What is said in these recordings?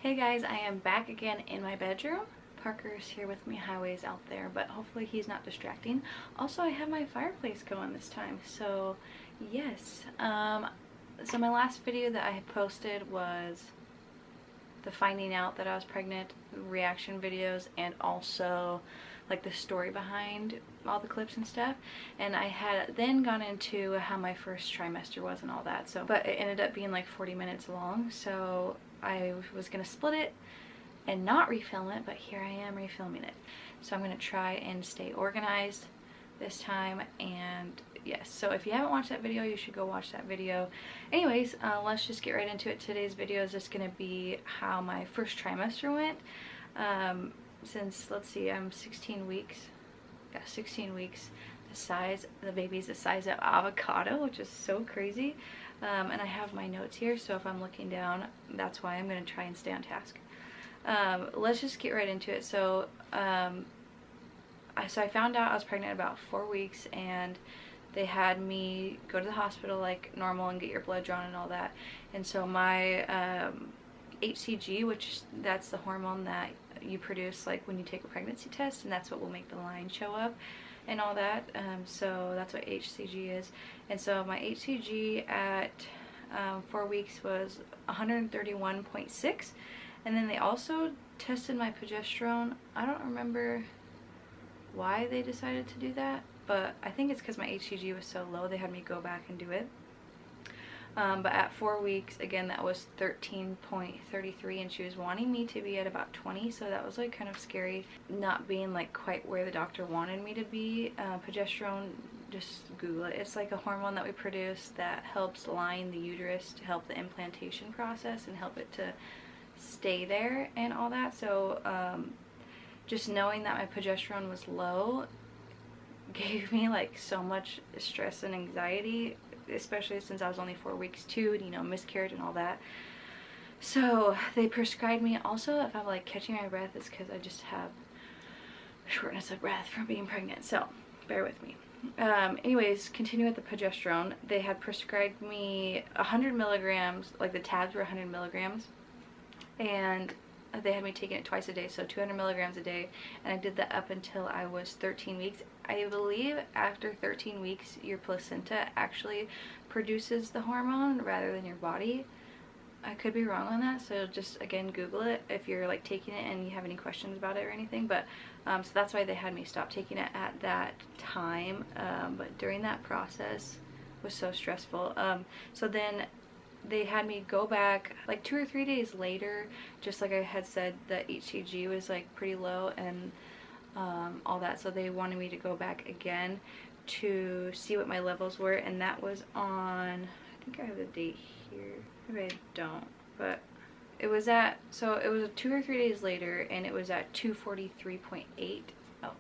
Hey guys, I am back again in my bedroom. Parker's here with me, Highway's out there, but hopefully he's not distracting. Also, I have my fireplace going this time, so yes. So my last video that I had posted was the finding out that I was pregnant reaction videos, and also like the story behind all the clips and stuff. And I had then gone into how my first trimester was and all that. So, but it ended up being like 40 minutes long, so I was gonna split it and not refilm it, but here I am refilming it. So I'm gonna try and stay organized this time. And yes, so if you haven't watched that video, you should go watch that video. Anyways, let's just get right into it. Today's video is just gonna be how my first trimester went. Since, let's see, I'm 16 weeks. Yeah, 16 weeks. The baby's the size of avocado, which is so crazy. And I have my notes here, so if I'm looking down, that's why I'm gonna try and stay on task. Let's just get right into it. So, I found out I was pregnant about 4 weeks, and they had me go to the hospital like normal and get your blood drawn and all that. And so my HCG, which that's the hormone that you produce like when you take a pregnancy test, and that's what will make the line show up and all that. So that's what HCG is. And so my HCG at 4 weeks was 131.6, and then they also tested my progesterone. I don't remember why they decided to do that, but I think it's because my HCG was so low they had me go back and do it. But at 4 weeks, again, that was 13.33, and she was wanting me to be at about 20, so that was like kind of scary, not being like quite where the doctor wanted me to be. Progesterone, just Google it. It's like a hormone that we produce that helps line the uterus to help the implantation process and help it to stay there and all that. So just knowing that my progesterone was low gave me like so much stress and anxiety, especially since I was only 4 weeks too, and you know, miscarriage and all that. So they prescribed me, also if I'm like catching my breath, it's because I just have shortness of breath from being pregnant, so bear with me. Anyways, continue with the progesterone. They had prescribed me 100 milligrams, like the tabs were 100 milligrams, and they had me taking it twice a day, so 200 milligrams a day, and I did that up until I was 13 weeks. I believe after 13 weeks your placenta actually produces the hormone rather than your body. I could be wrong on that, so just again Google it if you're like taking it and you have any questions about it or anything. But so that's why they had me stop taking it at that time. But during that process was so stressful. So then they had me go back like 2 or 3 days later, just like I had said, the HCG was like pretty low and all that, so they wanted me to go back again to see what my levels were, and that was on, I think I have the date here, maybe I don't, but it was at, so it was 2 or 3 days later, and it was at 243.8. oh, hang on.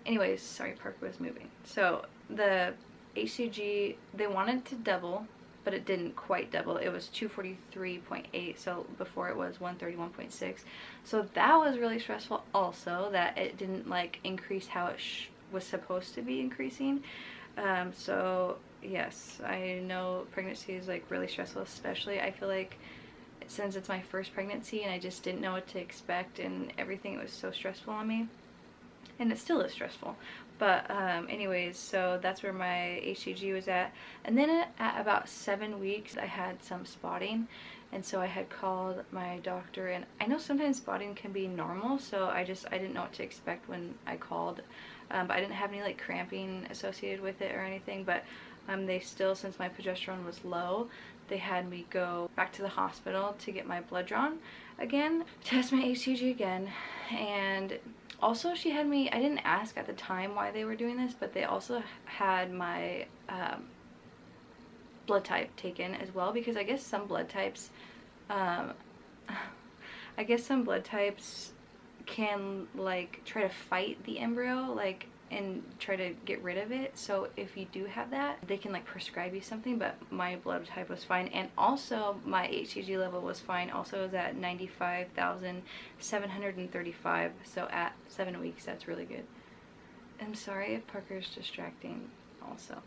Anyways, sorry, Parker was moving. So the HCG, they wanted to double, but it didn't quite double. It was 243.8, so before it was 131.6. So that was really stressful also, that it didn't like increase how it was supposed to be increasing. So yes, I know pregnancy is like really stressful, especially I feel like since it's my first pregnancy and I just didn't know what to expect and everything, it was so stressful on me. And it still is stressful. But anyways, so that's where my HCG was at. And then at about 7 weeks I had some spotting, and so I had called my doctor, and I know sometimes spotting can be normal, so I didn't know what to expect when I called. But I didn't have any like cramping associated with it or anything. But they still, since my progesterone was low, they had me go back to the hospital to get my blood drawn again, test my HCG again. And also she had me, I didn't ask at the time why they were doing this, but they also had my blood type taken as well, because I guess some blood types can like try to fight the embryo, like, and try to get rid of it. So if you do have that, they can like prescribe you something, but my blood type was fine, and also my HCG level was fine. Also, it was at 95,735, so at 7 weeks, that's really good. I'm sorry if Parker's distracting also.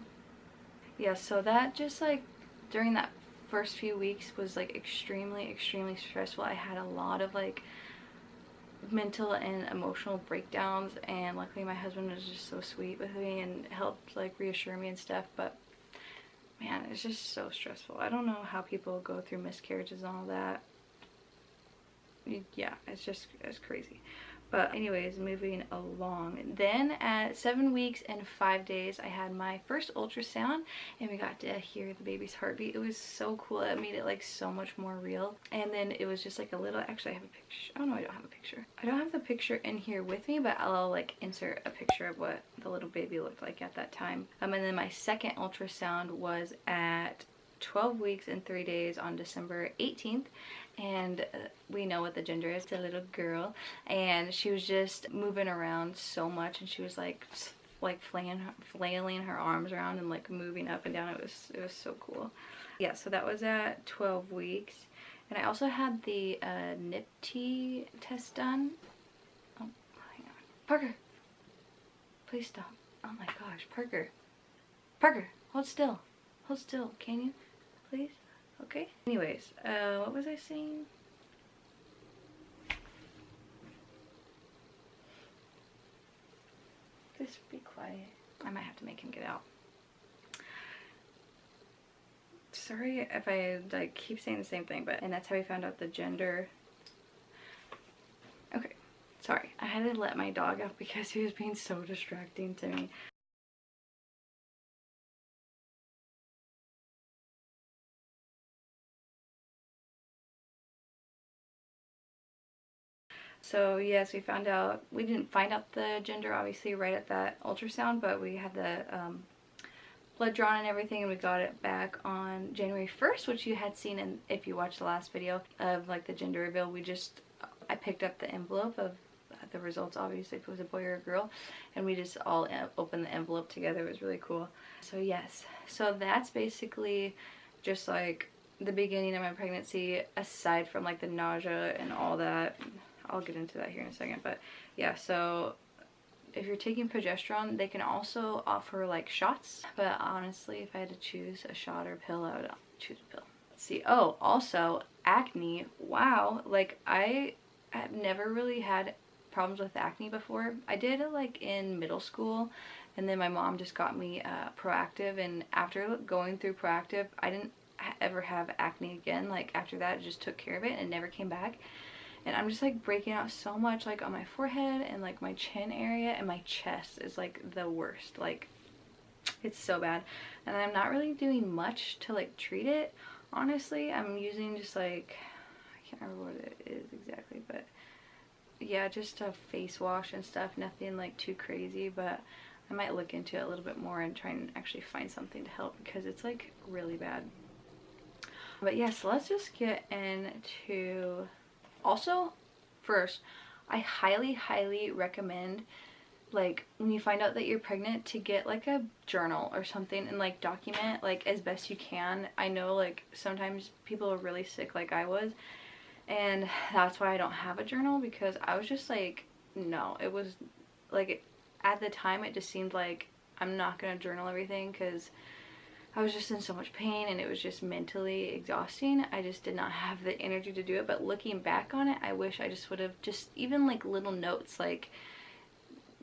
Yeah, so that just like during that first few weeks was like extremely stressful. I had a lot of like mental and emotional breakdowns, and luckily my husband was just so sweet with me and helped like reassure me and stuff. But man, it's just so stressful. I don't know how people go through miscarriages and all that. Yeah, it's crazy. But anyways, moving along. Then at 7 weeks and 5 days, I had my first ultrasound, and we got to hear the baby's heartbeat. It was so cool. It made it like so much more real. And then it was just like a little, actually I have a picture. Oh no, I don't have a picture. I don't have the picture in here with me, but I'll like insert a picture of what the little baby looked like at that time. And then my second ultrasound was at 12 weeks and 3 days on December 18th, and we know what the gender is. It's a little girl, and she was just moving around so much, and she was like flailing her arms around and like moving up and down. It was so cool. Yeah, so that was at 12 weeks. And I also had the NIPT test done. Oh, hang on. Parker, please stop. Oh my gosh, Parker, hold still, can you please? Okay. Anyways, what was I saying? Just be quiet. I might have to make him get out. Sorry if I like keep saying the same thing, but and that's how we found out the gender. Okay. Sorry. I had to let my dog out because he was being so distracting to me. So yes, we didn't find out the gender obviously right at that ultrasound, but we had the blood drawn and everything, and we got it back on January 1st, which you had seen in, if you watched the last video of like the gender reveal. I picked up the envelope of the results, obviously if it was a boy or a girl, and we just all opened the envelope together. It was really cool. So yes, so that's basically just like the beginning of my pregnancy, aside from like the nausea and all that. I'll get into that here in a second, but yeah, so if you're taking progesterone, they can also offer like shots, but honestly, if I had to choose a shot or a pill, I would choose a pill. Let's see. Oh, also acne. Wow, like I have never really had problems with acne before. I did it like in middle school, and then my mom just got me Proactive, and after going through Proactive, I didn't ever have acne again. Like after that, I just took care of it and it never came back. And I'm just like breaking out so much like on my forehead and like my chin area, and my chest is like the worst. Like it's so bad, and I'm not really doing much to like treat it, honestly. I'm using just like, I can't remember what it is exactly, but yeah, just a face wash and stuff. Nothing like too crazy, but I might look into it a little bit more and try and actually find something to help, because it's like really bad. But yeah, so let's just get into. Also, first, I highly recommend, like, when you find out that you're pregnant, to get like a journal or something and like document like as best you can. I know like sometimes people are really sick like I was, and that's why I don't have a journal, because I was just like, no, it was like, at the time it just seemed like I'm not gonna journal everything because I was just in so much pain and it was just mentally exhausting. I just did not have the energy to do it. But looking back on it, I wish I just would have just even like little notes like,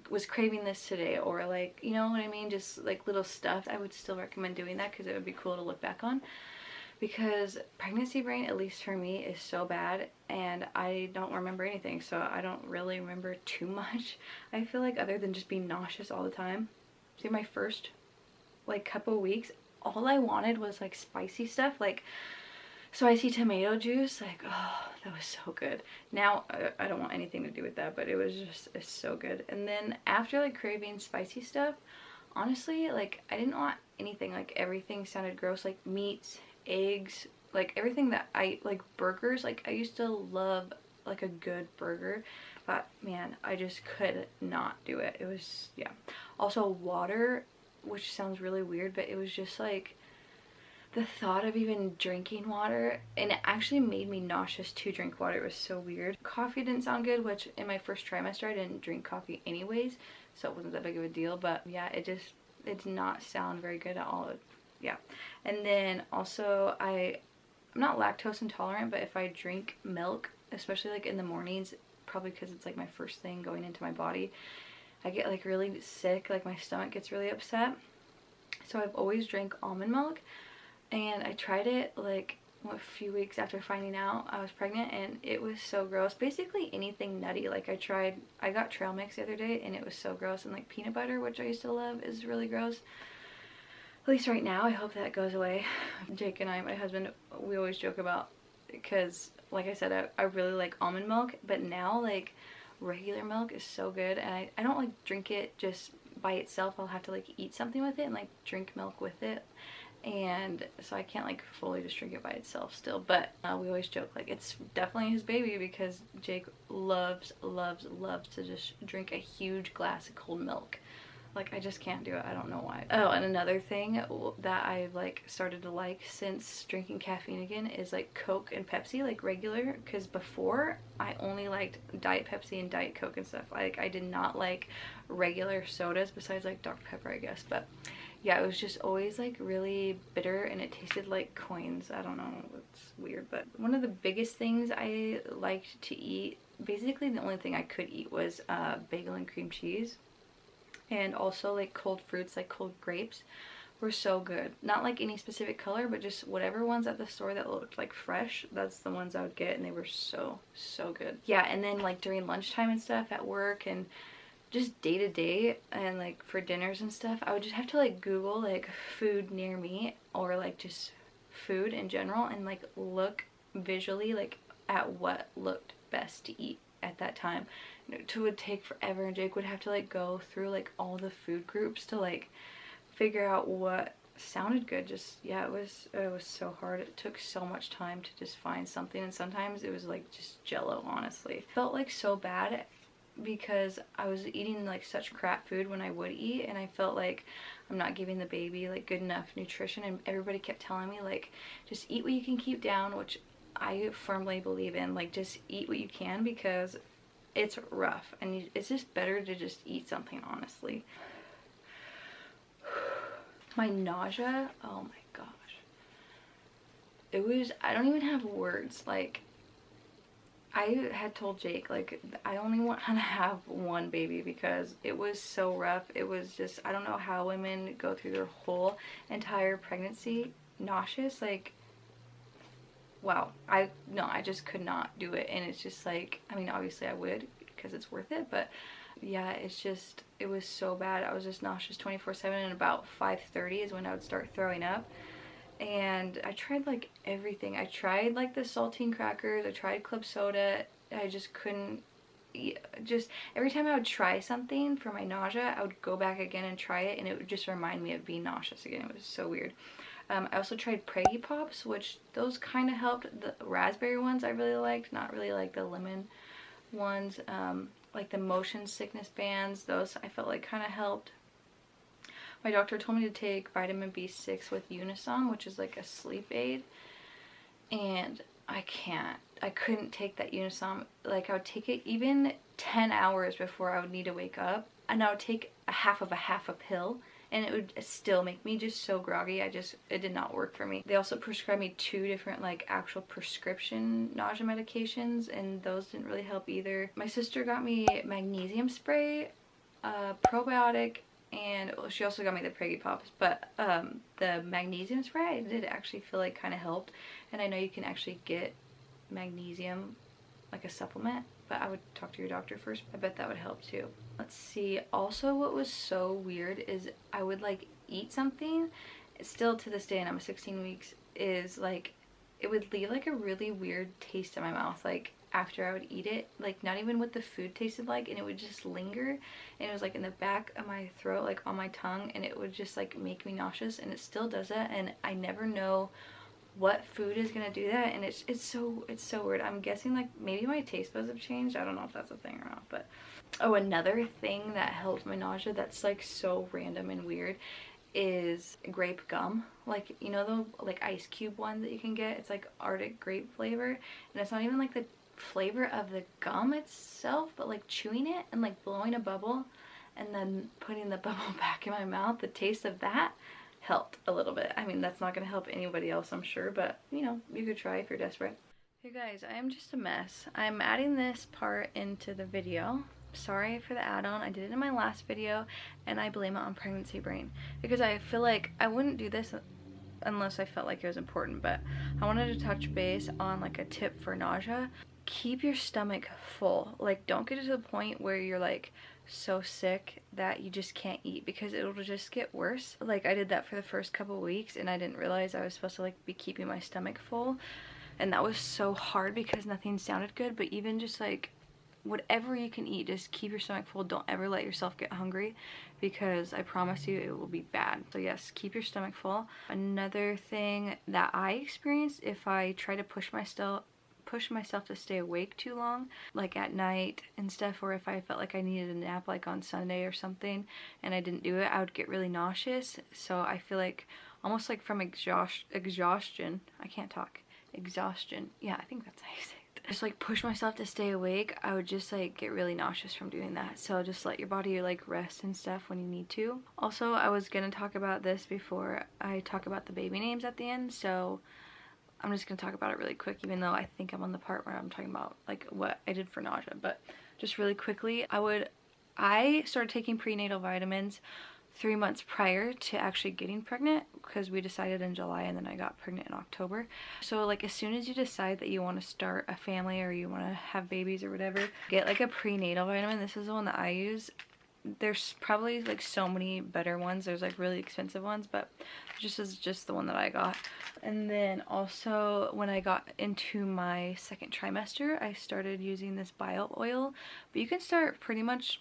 was craving this today, or like, you know what I mean, just like little stuff. I would still recommend doing that because it would be cool to look back on, because pregnancy brain, at least for me, is so bad and I don't remember anything. So I don't really remember too much, I feel like, other than just being nauseous all the time. See, my first like couple weeks, all I wanted was like spicy stuff, like spicy tomato juice. Like, oh, that was so good. Now I don't want anything to do with that, but it was just, it's so good. And then after like craving spicy stuff, honestly, like I didn't want anything. Like everything sounded gross, like meats, eggs, like everything that I like, burgers. Like I used to love like a good burger, but man, I just could not do it. It was, yeah. Also water, which sounds really weird, but it was just like the thought of even drinking water, and it actually made me nauseous to drink water. It was so weird. Coffee didn't sound good, which in my first trimester I didn't drink coffee anyways, so it wasn't that big of a deal. But yeah, it did not sound very good at all. Yeah. And then also I I'm not lactose intolerant, but if I drink milk, especially like in the mornings, probably because it's like my first thing going into my body, I get like really sick, like my stomach gets really upset. So I've always drank almond milk, and I tried it like a few weeks after finding out I was pregnant, and it was so gross. Basically anything nutty. Like I got trail mix the other day, and it was so gross. And like peanut butter, which I used to love, is really gross. At least right now. I hope that goes away. Jake and I, my husband, we always joke about, because like I said, I really like almond milk, but now like regular milk is so good, and I don't like drink it just by itself. I'll have to like eat something with it and like drink milk with it, and so I can't like fully just drink it by itself still. But we always joke like it's definitely his baby, because Jake loves to just drink a huge glass of cold milk. Like, I just can't do it. I don't know why. Oh, and another thing that I've like started to like since drinking caffeine again is like Coke and Pepsi, like regular. Because before, I only liked Diet Pepsi and Diet Coke and stuff. Like, I did not like regular sodas besides like Dr. Pepper, I guess. But yeah, it was just always like really bitter, and it tasted like coins. I don't know. It's weird. But one of the biggest things I liked to eat, basically the only thing I could eat, was bagel and cream cheese. And also like cold fruits, like cold grapes, were so good. Not like any specific color, but just whatever ones at the store that looked like fresh, that's the ones I would get, and they were so good. Yeah, and then like during lunchtime and stuff at work, and just day to day, and like for dinners and stuff, I would just have to like Google like food near me, or like just food in general, and like look visually like at what looked best to eat at that time. It would take forever, and Jake would have to like go through like all the food groups to like figure out what sounded good. Just, yeah, it was so hard. It took so much time to just find something, and sometimes it was like just Jello, honestly. It felt like so bad because I was eating like such crap food when I would eat, and I felt like I'm not giving the baby like good enough nutrition, and everybody kept telling me like just eat what you can keep down, which I firmly believe in. Like, just eat what you can, because it's rough, and it's just better to just eat something, honestly. My nausea, oh my gosh, it was, I don't even have words. Like, I had told Jake like I only want to have one baby, because it was so rough. It was just, I don't know how women go through their whole entire pregnancy nauseous. Like, wow, I just could not do it. And it's just like, I mean, obviously I would, because it's worth it, but yeah, it's just, it was so bad. I was just nauseous 24/7, and about 5:30 is when I would start throwing up. And I tried like everything. I tried like the saltine crackers, I tried club soda. I just couldn't eat. Just every time I would try something for my nausea, I would go back again and try it, and it would just remind me of being nauseous again. It was so weird. I also tried Preggy Pops, which those kind of helped. The raspberry ones I really liked, not really like the lemon ones. Like the motion sickness bands, those I felt like kind of helped. My doctor told me to take vitamin B6 with Unisom, which is like a sleep aid, and I couldn't take that Unisom. Like, I would take it even 10 hours before I would need to wake up, and I would take a half a pill, and it would still make me just so groggy. It did not work for me. They also prescribed me 2 different like actual prescription nausea medications, and those didn't really help either. My sister got me magnesium spray, probiotic, and she also got me the Preggy Pops, but the magnesium spray I did actually feel like kind of helped. And I know you can actually get magnesium like a supplement, but I would talk to your doctor first. I bet that would help too. Let's see. Also, what was so weird is I would like eat something, still to this day, and I'm 16 weeks, is like it would leave like a really weird taste in my mouth, like after I would eat it, like not even what the food tasted like, and it would just linger, and it was like in the back of my throat, like on my tongue, and it would just like make me nauseous, and it still does that, and I never know what food is gonna do that, and it's so weird. I'm guessing like maybe my taste buds have changed. I don't know if that's a thing or not. But oh, another thing that helps my nausea that's like so random and weird is grape gum. Like, you know the like ice cube one that you can get? It's like Arctic grape flavor, and it's not even like the flavor of the gum itself, but like chewing it and like blowing a bubble and then putting the bubble back in my mouth, the taste of that helped a little bit. I mean, that's not gonna help anybody else, I'm sure, but you know, you could try if you're desperate. Hey guys, I am just a mess. I'm adding this part into the video. Sorry for the add-on. I did it in my last video, and I blame it on pregnancy brain because I feel like I wouldn't do this unless I felt like it was important, but I wanted to touch base on like a tip for nausea. Keep your stomach full. Like, don't get to the point where you're like so sick that you just can't eat, because it'll just get worse. Like, I did that for the first couple weeks and I didn't realize I was supposed to like be keeping my stomach full, and that was so hard because nothing sounded good. But even just like whatever you can eat, just keep your stomach full. Don't ever let yourself get hungry, because I promise you it will be bad. So yes, keep your stomach full. Another thing that I experienced, if I try to push myself to stay awake too long, like at night and stuff, or if I felt like I needed a nap like on Sunday or something and I didn't do it, I would get really nauseous. So I feel like almost like from exhaustion, I can't talk, exhaustion, yeah, I think that's how you say it. Just like push myself to stay awake, I would just like get really nauseous from doing that. So just let your body like rest and stuff when you need to. Also, I was gonna talk about this before I talk about the baby names at the end, so I'm just gonna talk about it really quick, even though I think I'm on the part where I'm talking about like what I did for nausea. But just really quickly, I started taking prenatal vitamins 3 months prior to actually getting pregnant, because we decided in July and then I got pregnant in October. So like as soon as you decide that you want to start a family or you want to have babies or whatever, get like a prenatal vitamin. This is the one that I use. There's probably like so many better ones. There's like really expensive ones, but this is just the one that I got. And then also when I got into my second trimester, I started using this bio oil. But you can start pretty much,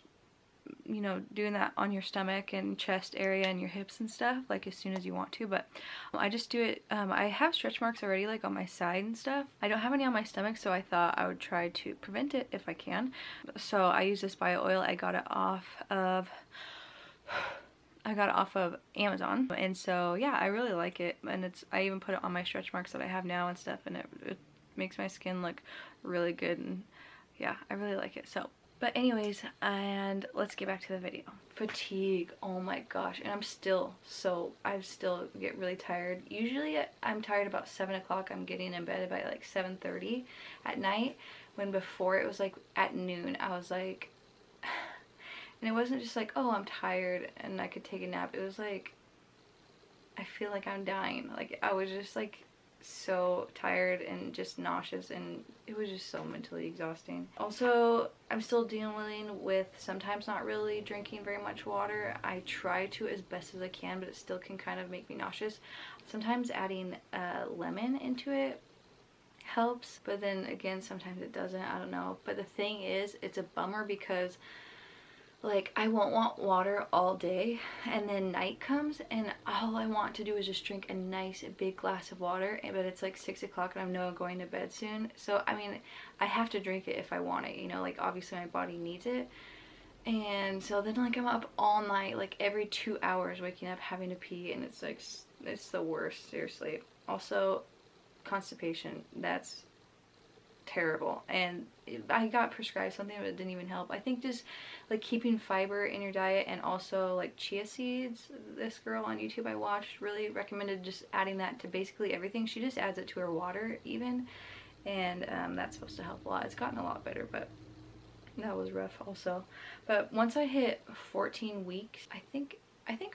you know, doing that on your stomach and chest area and your hips and stuff, like as soon as you want to. But I just do it, I have stretch marks already like on my side and stuff. I don't have any on my stomach, so I thought I would try to prevent it if I can. So I use this bio oil. I got it off of Amazon, and so yeah, I really like it. And I even put it on my stretch marks that I have now and stuff, and it makes my skin look really good, and yeah, I really like it. So but anyways, and let's get back to the video. Fatigue, oh my gosh, and I still get really tired. Usually I'm tired about 7 o'clock. I'm getting in bed by like 7:30 at night, when before it was like at noon. I was like, and it wasn't just like, oh, I'm tired and I could take a nap. It was like, I feel like I'm dying. Like I was just like so tired and just nauseous, and it was just so mentally exhausting. Also, I'm still dealing with sometimes not really drinking very much water. I try to as best as I can, but it still can kind of make me nauseous. Sometimes adding lemon into it helps, but then again sometimes it doesn't. I don't know. But the thing is, it's a bummer because like I won't want water all day, and then night comes and all I want to do is just drink a nice big glass of water, but it's like 6 o'clock and I know I'm going to bed soon. So I mean, I have to drink it if I want it, you know, like obviously my body needs it. And so then like I'm up all night, like every 2 hours waking up having to pee, and it's like, it's the worst, seriously. Also, constipation, that's terrible, and I got prescribed something but it didn't even help. I think just like keeping fiber in your diet, and also like chia seeds. This girl on YouTube I watched really recommended just adding that to basically everything. She just adds it to her water even, and that's supposed to help a lot. It's gotten a lot better, but that was rough also. But once I hit 14 weeks, I think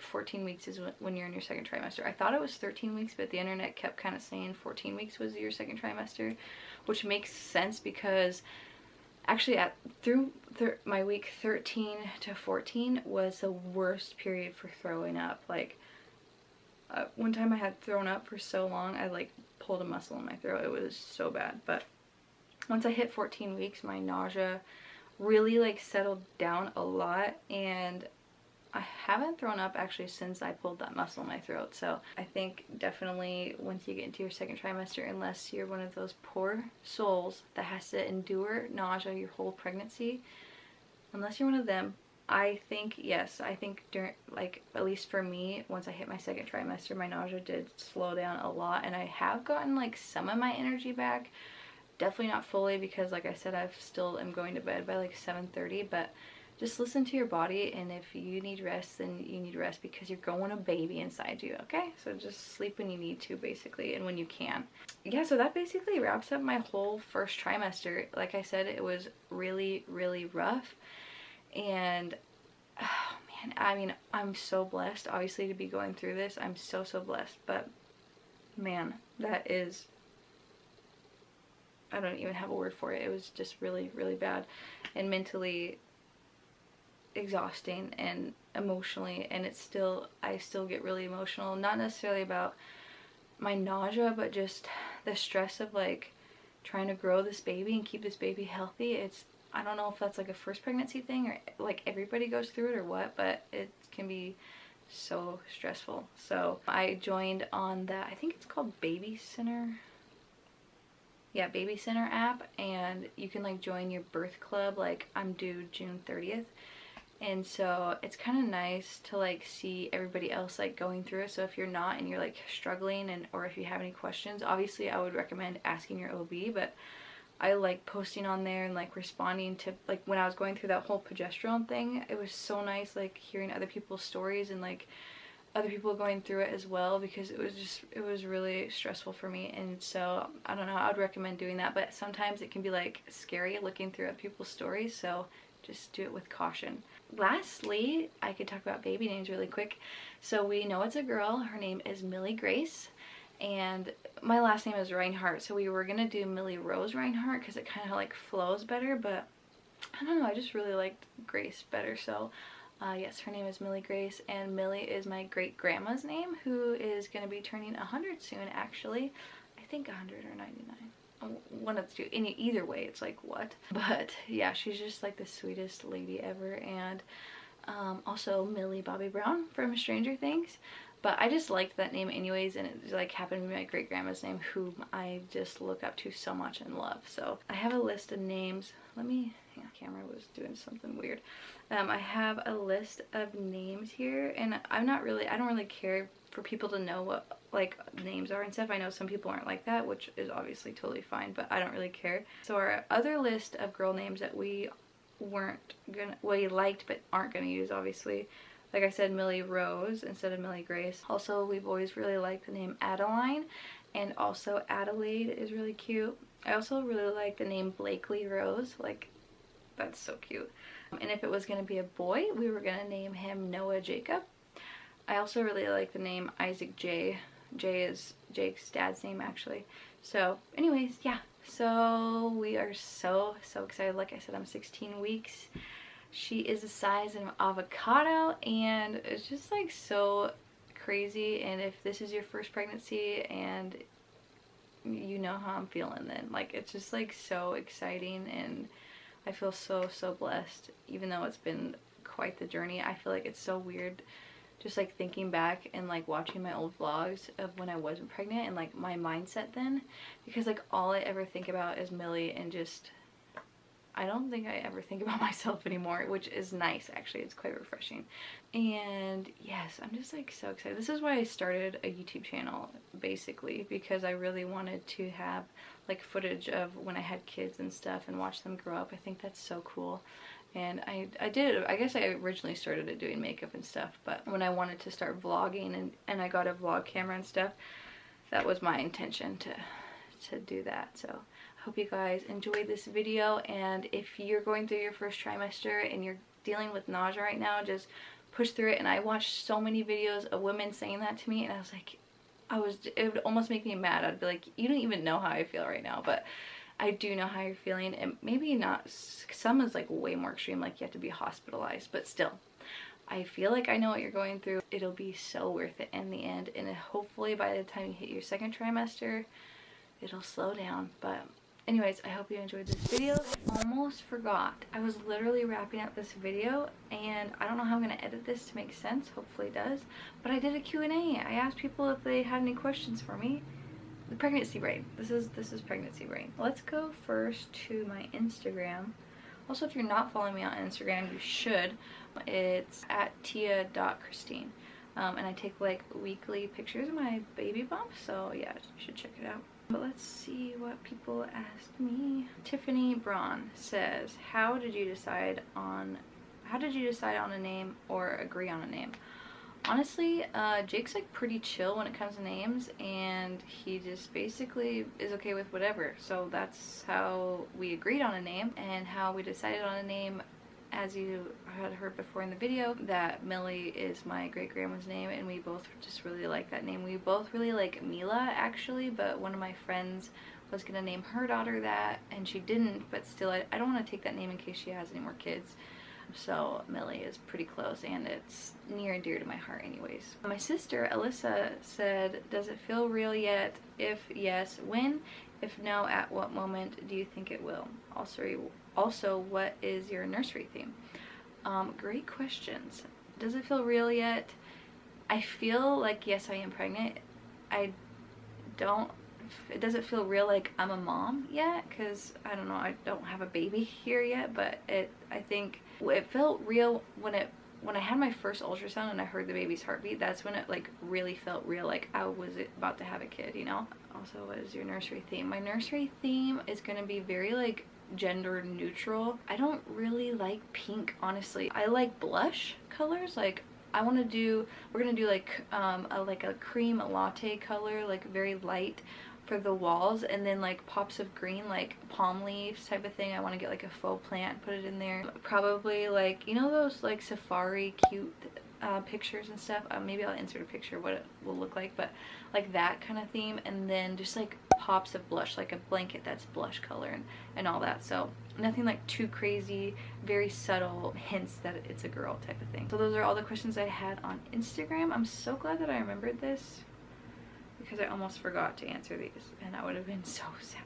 14 weeks is when you're in your second trimester. I thought it was 13 weeks, but the internet kept kind of saying 14 weeks was your second trimester, which makes sense because actually through my week 13 to 14 was the worst period for throwing up. Like one time I had thrown up for so long, I like pulled a muscle in my throat. It was so bad. But once I hit 14 weeks, my nausea really like settled down a lot, and I haven't thrown up actually since I pulled that muscle in my throat. So I think definitely once you get into your second trimester, unless you're one of those poor souls that has to endure nausea your whole pregnancy, unless you're one of them, I think, yes, I think during, like, at least for me, once I hit my second trimester, my nausea did slow down a lot, and I have gotten like some of my energy back. Definitely not fully, because like I said, I still am going to bed by like 7:30, but just listen to your body, and if you need rest, then you need rest, because you're growing a baby inside you, okay? So just sleep when you need to, basically, and when you can. Yeah, so that basically wraps up my whole first trimester. Like I said, it was really, really rough, and oh man, I mean, I'm so blessed, obviously, to be going through this. I'm so, so blessed, but man, that is, I don't even have a word for it. It was just really, really bad, and mentally exhausting, and emotionally, and it's still, I still get really emotional, not necessarily about my nausea, but just the stress of like trying to grow this baby and keep this baby healthy. It's, I don't know if that's like a first pregnancy thing, or like everybody goes through it or what, but it can be so stressful. So I joined on the, I think it's called Baby Center. Yeah, Baby Center app, and you can like join your birth club. Like, I'm due June 30th. And so it's kind of nice to like see everybody else like going through it. So if you're not, and you're like struggling, and or if you have any questions, obviously I would recommend asking your OB, but I like posting on there and like responding to, like, when I was going through that whole progesterone thing, it was so nice like hearing other people's stories and like other people going through it as well, because it was just, it was really stressful for me. And so I don't know, I would recommend doing that, but sometimes it can be like scary looking through other people's stories, so just do it with caution. Lastly, I could talk about baby names really quick. So we know it's a girl. Her name is Millie Grace, and my last name is Reinhardt, so we were gonna do Millie Rose Reinhardt because it kind of like flows better, but I don't know, I just really liked Grace better. So yes, her name is Millie Grace, and Millie is my great grandma's name, who is gonna be turning 100 soon, actually. I think 100 or 99. One of the two. Either way, it's like, what? But yeah, she's just like the sweetest lady ever. And also Millie Bobby Brown from Stranger Things, but I just liked that name anyways, and it like happened to be my great grandma's name, whom I just look up to so much and love. So I have a list of names. Let me, hang on, camera was doing something weird. I have a list of names here, and I don't really care for people to know what like names are and stuff. I know some people aren't like that, which is obviously totally fine, but I don't really care. So our other list of girl names that we liked but aren't gonna use, obviously, like I said, Millie Rose instead of Millie Grace. Also, we've always really liked the name Adeline, and also Adelaide is really cute. I also really like the name Blakely Rose, like, that's so cute. And if it was gonna be a boy, we were gonna name him Noah Jacob. I also really like the name Isaac J. J is Jake's dad's name, actually. So anyways, yeah, so we are so excited. Like I said, I'm 16 weeks. She is the size of an avocado, and it's just like so crazy. And if this is your first pregnancy and you know how I'm feeling, then like it's just like so exciting, and I feel so blessed. Even though it's been quite the journey, I feel like it's so weird just like thinking back and like watching my old vlogs of when I wasn't pregnant and like my mindset then, because like all I ever think about is Millie, and just I don't think I ever think about myself anymore, which is nice, actually. It's quite refreshing. And yes, I'm just like so excited. This is why I started a YouTube channel, basically, because I really wanted to have like footage of when I had kids and stuff and watch them grow up. I think that's so cool. And I guess I originally started it doing makeup and stuff, but when I wanted to start vlogging and I got a vlog camera and stuff, that was my intention to do that. So I hope you guys enjoyed this video, and if you're going through your first trimester and you're dealing with nausea right now, just push through it. And I watched so many videos of women saying that to me, and I was like, it would almost make me mad. I'd be like, you don't even know how I feel right now, but I do know how you're feeling, and maybe not, some is like way more extreme, like you have to be hospitalized, but still, I feel like I know what you're going through. It'll be so worth it in the end, and hopefully by the time you hit your second trimester, it'll slow down. But anyways, I hope you enjoyed this video. I almost forgot. I was literally wrapping up this video, and I don't know how I'm going to edit this to make sense. Hopefully it does. But I did a Q&A. I asked people if they had any questions for me. The pregnancy brain. This is pregnancy brain. Let's go first to my Instagram. Also, if you're not following me on Instagram, you should. It's at tia.christine. And I take like weekly pictures of my baby bump, so yeah, you should check it out. But let's see what people asked me. Tiffany Braun says, how did you decide on how did you decide on a name or agree on a name? Honestly, Jake's like pretty chill when it comes to names, and he just basically is okay with whatever. So that's how we agreed on a name, and how we decided on a name. As you had heard before in the video, that Millie is my great-grandma's name, and we both just really like that name. We both really like Mila, actually, but one of my friends was gonna name her daughter that, and she didn't, but still, I don't want to take that name in case she has any more kids. So Millie is pretty close, and it's near and dear to my heart anyways. My sister Alyssa said, does it feel real yet? If yes, when? If no, at what moment do you think it will? Also, what is your nursery theme? Great questions. Does it feel real yet? I feel like, yes, I am pregnant. It doesn't feel real like I'm a mom yet, because I don't know, I don't have a baby here yet, but I think it felt real when I had my first ultrasound and I heard the baby's heartbeat. That's when it like really felt real, like I was about to have a kid, you know? Also, what is your nursery theme? My nursery theme is gonna be very like gender neutral. I don't really like pink, honestly. I like blush colors. Like we're gonna do like a cream latte color, like very light for the walls, and then like pops of green, like palm leaves type of thing. I want to get like a faux plant, put it in there. Probably like, you know, those like safari cute pictures and stuff. Maybe I'll insert a picture of what it will look like, but like that kind of theme. And then just like pops of blush, like a blanket that's blush color and all that. So nothing like too crazy, very subtle hints that it's a girl type of thing. So those are all the questions I had on Instagram. I'm so glad that I remembered this, because I almost forgot to answer these, and that would have been so sad.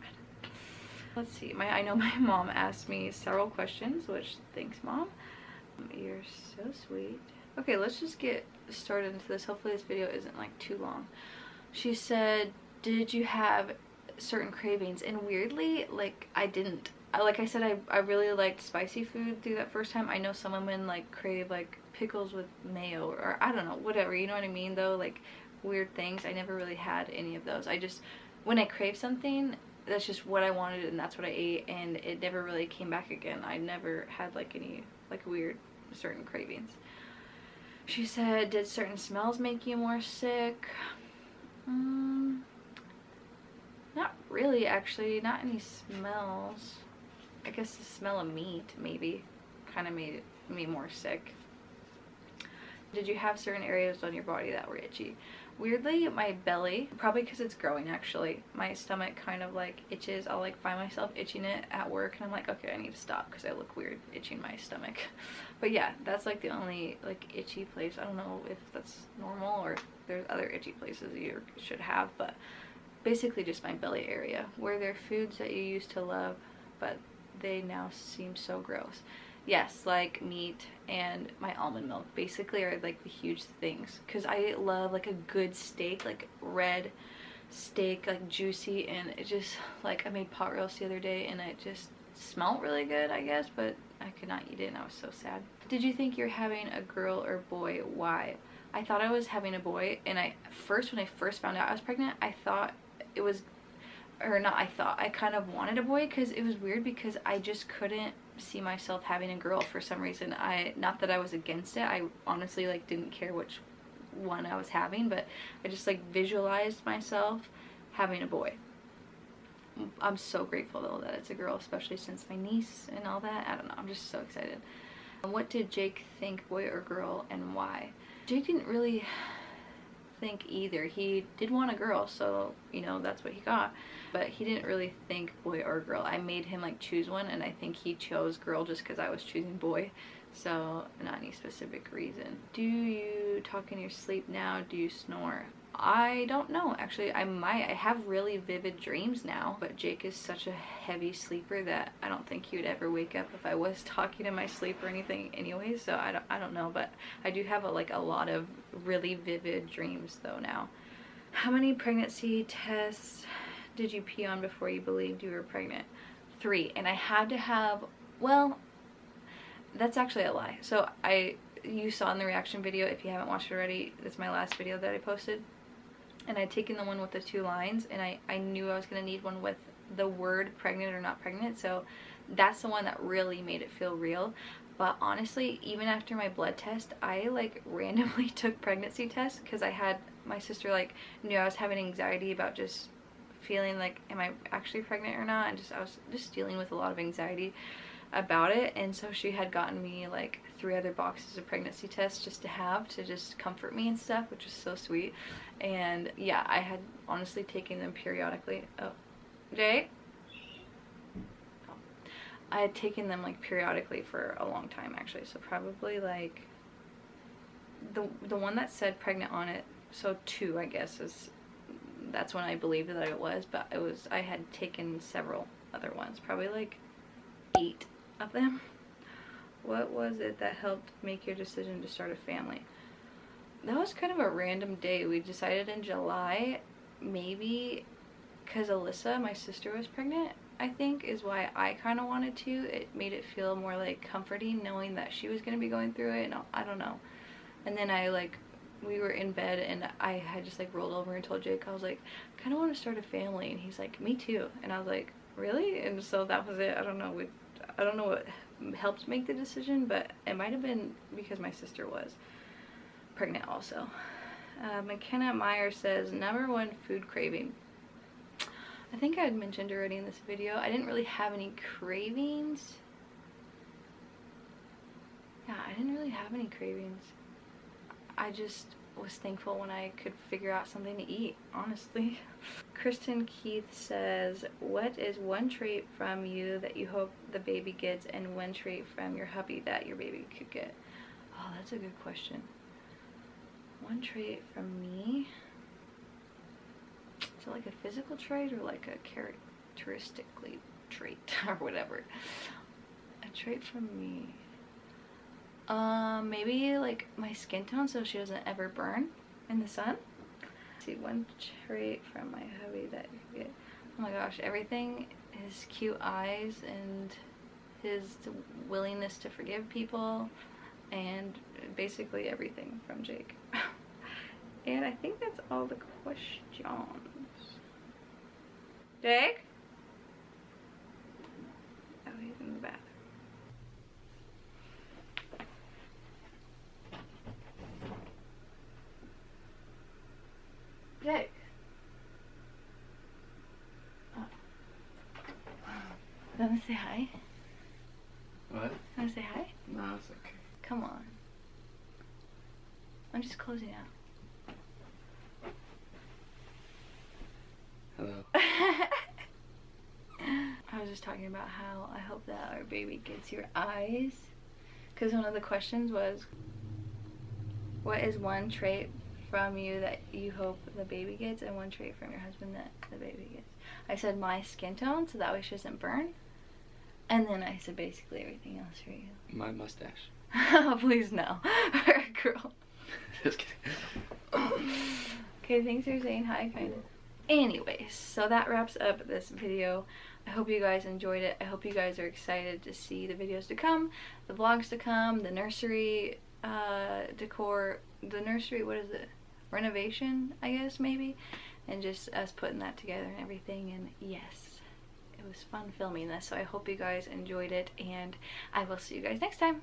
Let's see, I know my mom asked me several questions, which thanks, Mom. You're so sweet. Okay, let's just get started into this. Hopefully this video isn't like too long. She said, did you have certain cravings? And weirdly, like I didn't. Like I said, I really liked spicy food through that first time. I know some women like crave like pickles with mayo, or I don't know, whatever, you know what I mean though, like weird things. I never really had any of those. I just, when I crave something, that's just what I wanted, and that's what I ate, and it never really came back again. I never had like any like weird certain cravings. She said, did certain smells make you more sick? Not really, actually. Not any smells. I guess the smell of meat maybe kind of made me more sick. Did you have certain areas on your body that were itchy? Weirdly, my belly, probably because it's growing actually, my stomach kind of like itches. I'll like find myself itching it at work, and I'm like, okay, I need to stop because I look weird itching my stomach. But yeah, that's like the only like itchy place. I don't know if that's normal or if there's other itchy places you should have, but basically just my belly area. Were there foods that you used to love but they now seem so gross? Yes, like meat and my almond milk basically are like the huge things, because I love like a good steak, like red steak, like juicy, and it just, like, I made pot roast the other day and it just smelled really good, I guess, but I could not eat it and I was so sad. Did you think you're having a girl or boy? Why? I thought I was having a boy, and when I first found out I was pregnant, I thought it was, or not I thought, I kind of wanted a boy, because it was weird because I just couldn't see myself having a girl for some reason. Not that I was against it, I honestly like didn't care which one I was having, but I just like visualized myself having a boy. I'm so grateful though that it's a girl, especially since my niece and all that. I don't know, I'm just so excited. What did Jake think, boy or girl, and why? Jake didn't really think either. He did want a girl, so you know, that's what he got, but he didn't really think boy or girl. I made him like choose one, and I think he chose girl just because I was choosing boy, so not any specific reason. Do you talk in your sleep now? Do you snore? I don't know, actually. I have really vivid dreams now, but Jake is such a heavy sleeper that I don't think he would ever wake up if I was talking in my sleep or anything anyway, so I don't know, but I do have a lot of really vivid dreams though now. How many pregnancy tests did you pee on before you believed you were pregnant? 3, and I had to have, well, that's actually a lie. So you saw in the reaction video, if you haven't watched it already, that's my last video that I posted. And I'd taken the one with the 2 lines, and I knew I was going to need one with the word pregnant or not pregnant, so that's the one that really made it feel real. But honestly, even after my blood test, I like randomly took pregnancy tests because my sister like knew I was having anxiety about just feeling like, am I actually pregnant or not? And I was just dealing with a lot of anxiety about it, and so she had gotten me like 3 other boxes of pregnancy tests just to have to just comfort me and stuff, which was so sweet. And yeah, I had honestly taken them periodically. Oh, Jay? Oh. I had taken them like periodically for a long time actually, so probably like the one that said pregnant on it, so 2 I guess that's when I believed that it was, but I had taken several other ones, probably like 8 of them. What was it that helped make your decision to start a family? That was kind of a random day. We decided in July, maybe because Alyssa, my sister, was pregnant, I think is why I kind of wanted to. It made it feel more like comforting knowing that she was going to be going through it, and I don't know. And then we were in bed and I had just like rolled over and told Jake, I was like, I kind of want to start a family, and he's like, me too. And I was like, really? And so that was it. I don't know what helped make the decision, but it might have been because my sister was pregnant also. McKenna Meyer says, #1 food craving. I think I had mentioned already in this video, I didn't really have any cravings. Yeah, I didn't really have any cravings. I just was thankful when I could figure out something to eat, honestly. Kristen Keith says, what is one trait from you that you hope the baby gets, and one trait from your hubby that your baby could get? Oh, that's a good question. One trait from me? Is it like a physical trait or like a characteristically trait or whatever? A trait from me. Maybe like my skin tone so she doesn't ever burn in the sun. Let's see, one trait from my hubby that you could get. Oh my gosh, everything. His cute eyes and his willingness to forgive people, and basically everything from Jake. And I think that's all the questions. Jake? Oh, he's in the bathroom. Jake. Oh. You wanna say hi? What? You wanna say hi? No, it's okay. Come on. I'm just closing out. Hello. I was just talking about how I hope that our baby gets your eyes. Because one of the questions was, what is one trait from you that you hope the baby gets, and one trait from your husband that the baby gets? I said my skin tone, so that way she doesn't burn. And then I said basically everything else for you. My mustache. Oh, please no. Girl. Just kidding. Okay, thanks for saying hi, kind of. Anyways, so that wraps up this video. I hope you guys enjoyed it. I hope you guys are excited to see the videos to come, the vlogs to come, the nursery decor, the nursery, what is it? Renovation, I guess, maybe. And just us putting that together and everything. And yes, it was fun filming this. So I hope you guys enjoyed it, and I will see you guys next time.